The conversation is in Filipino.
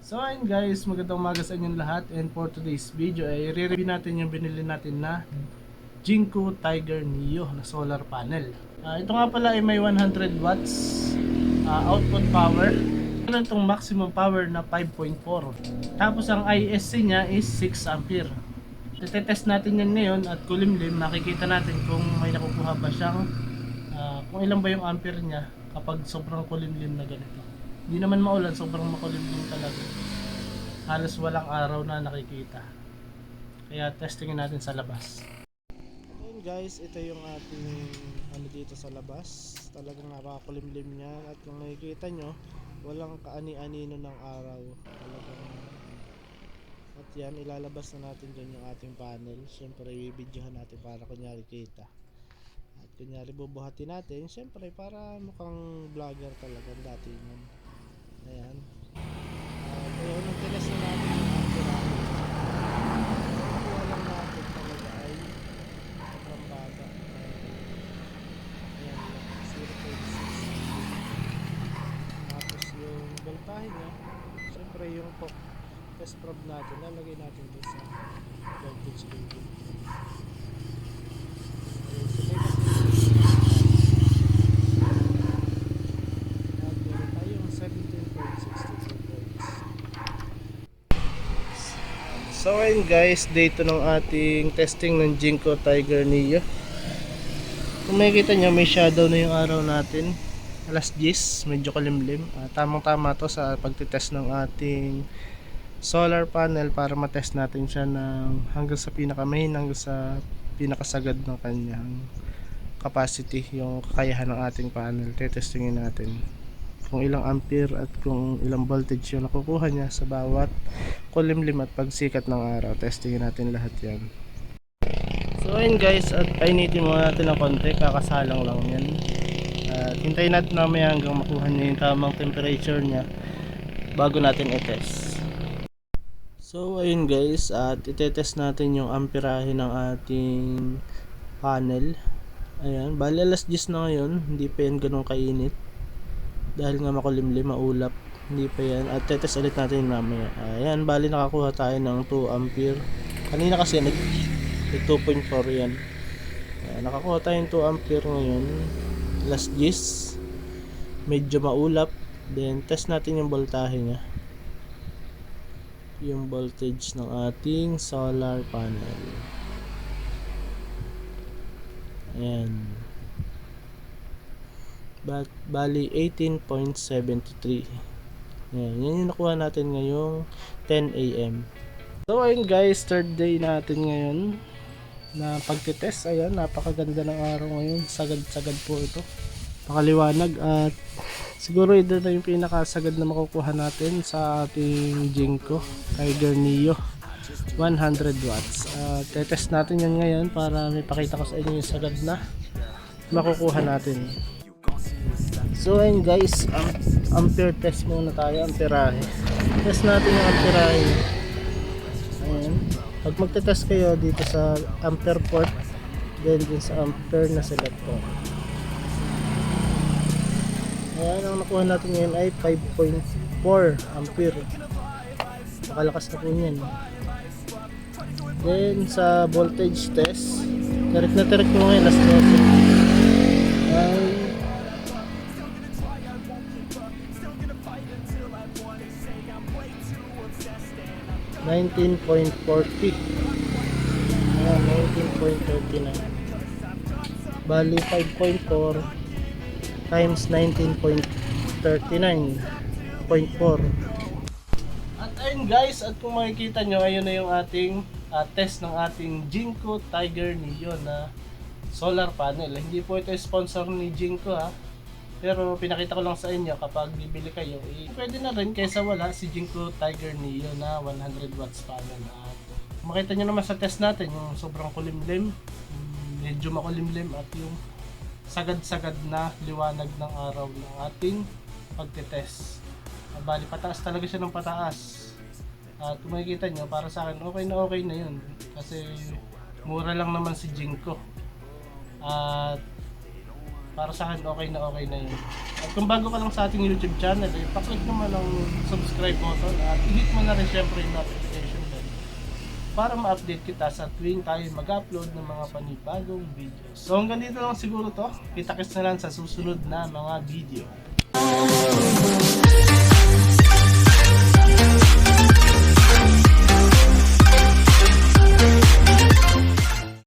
So ayun guys, magandang umaga sa inyong lahat, and for today's video ay i-review natin yung binili natin na Jinko Tiger Neo na solar panel. Ito nga pala ay may 100 watts output power. Meron itong maximum power na 5.4. Tapos ang ISC niya is 6 ampere. Titetest natin yan ngayon at kulimlim, makikita natin kung may nakukuha ba siyang kung ilan ba yung ampere niya kapag sobrang kulimlim na ganito. Hindi naman maulan, sobrang makulimlim talaga. Halos walang araw na nakikita. Kaya testingin natin sa labas. Ayun guys, ito yung ating dito sa labas. Talagang napakakulimlim niya, at kung makikita nyo, walang kaani-anino ng araw. Talagang, at yan, ilalabas na natin dyan yung ating panel. Siyempre, i-videohan natin para kunyari kita. At kunyari bubuhatin natin, siyempre para mukhang vlogger talaga dati yun. Ayan. Ayun, ang tinas na natin yung ampere natin. Nakuha lang natin talaga ay sobrang baba. Ayan, 0.6. Tapos yung voltahe niya, siyempre yung test probe natin, lalagay natin dito sa voltage cable. So ayun guys, dito ng ating testing ng Jinko Tiger Neo. Kung makikita nyo, may shadow na yung araw natin. Alas 10, medyo kalimlim. Tamang tama to sa pagtitest ng ating solar panel para matest natin siya ng hanggang sa pinaka-main, hanggang sa pinakasagad ng kanyang capacity, yung kakayahan ng ating panel. Tetestingin natin kung ilang ampere at kung ilang voltage yung nakukuha niya sa bawat kulimlim at pagsikat ng araw. Testingin natin lahat yan. So ayun guys, at painitin muna natin ng konti, kakasalang lang yan. At hintayin natin mamaya hanggang makuha niya yung tamang temperature niya bago natin i-test. So ayun guys, at itetest natin yung amperahe ng ating panel. Ayan, bali alas 10 na ngayon, hindi pa yan ganun kainit dahil nga makulimlim, maulap, hindi pa yan. At tetest ulit natin mamaya. Ayan, bali nakakuha tayo ng 2 ampere. Kanina kasi nag 2.4 yan. Ayan, nakakuha tayo ng 2 ampere ngayon, alas 10, medyo maulap. Then test natin yung voltahe nya, yung voltage ng ating solar panel. Ayan, bali 18.73. yan yung nakuha natin ngayong 10 AM. So ayun guys, third day natin ngayon na pagtitest. Ayan, napakaganda ng araw ngayon, sagad-sagad po ito, pakaliwanag, at siguro ito na yung pinakasagad na makukuha natin sa ating Jinko Tiger Neo 100 watts. Tetest natin yan ngayon para may pakita ko sa inyo yung sagad na makukuha natin. So ayun guys, ampere test muna tayo, amperahe. Test natin yung amperahe. Ayan, pag magte-test kayo dito sa ampere port, then din sa ampere na selector. Ayan, ang nakuha natin ngayon ay 5.4 ampere. Makalakas na po yan. Then sa voltage test, direct na direct mo ngayon, last 12 ay 19.40. Ayan, 19.39. Bali 5.4 times 19.39.4. At ayun guys, at kung makikita nyo, ayun na yung ating test ng ating Jinko Tiger Neo na solar panel. Hindi po ito sponsor ni Jinko ha, pero pinakita ko lang sa inyo, kapag bibili kayo, pwede na rin kaysa wala si Jinko Tiger Neo na 100 watts panel. At makita nyo naman sa test natin, yung sobrang kulimlim, medyo makulimlim, at yung sagad-sagad na liwanag ng araw ng ating pagtitest. Bali, pataas talaga siya ng pataas. At kung makikita nyo, para sa akin, okay na yun. Kasi mura lang naman si Jinko. At Para sa akin, okay na yun. At kung bago ka lang sa ating YouTube channel, pa-click naman ang subscribe button at i-hit mo na rin syempre yung notification bell para ma-update kita sa tuwing tayo mag-upload ng mga panibagong videos. So hanggang dito lang siguro to. Kita-kits na lang sa susunod na mga video.